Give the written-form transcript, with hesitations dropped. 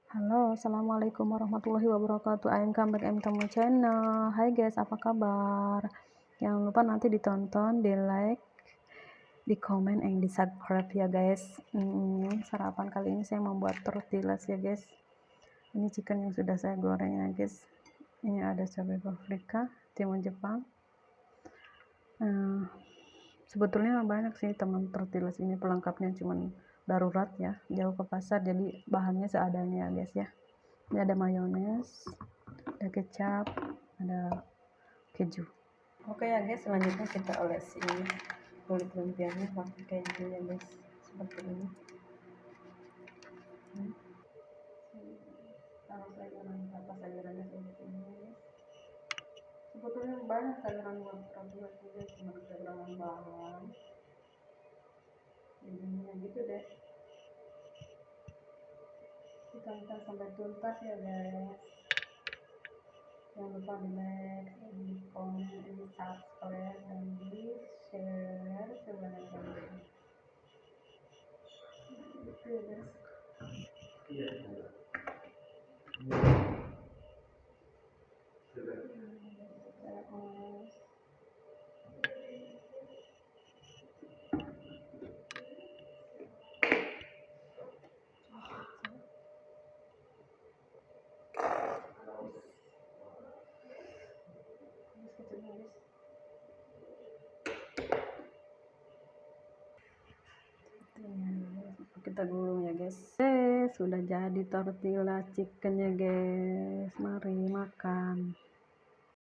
Halo, assalamualaikum warahmatullahi wabarakatuh. I am come back Tamu channel. Hai guys, apa kabar? Jangan lupa nanti ditonton, di like, di komen, and di subscribe ya guys. Sarapan kali ini saya membuat tortillas ya guys. Ini chicken yang sudah saya goreng ya guys. Ini ada cabai paprika, timun Jepang. Sebetulnya banyak sih teman tortillas ini, pelengkapnya cuman darurat ya, jauh ke pasar, jadi bahannya seadanya ya guys ya. Ini ada mayones, ada kecap, ada keju. Oke ya guys, selanjutnya kita olesi kulit lumpianya pakai keju ya guys, seperti ini. Taruh sayurannya seperti ini ya guys. Sebetulnya banyak sayuran buat tortillas juga, cuma sayuran bawang. Jadinya gitu deh. Kita sampai tuntas ya guys. Jangan lupa di like, di komen, di subscribe, dan di share sebanyak-banyaknya. Gitu ya guys. Kita gulung ya guys. Sudah jadi tortilla chickennya guys, mari makan.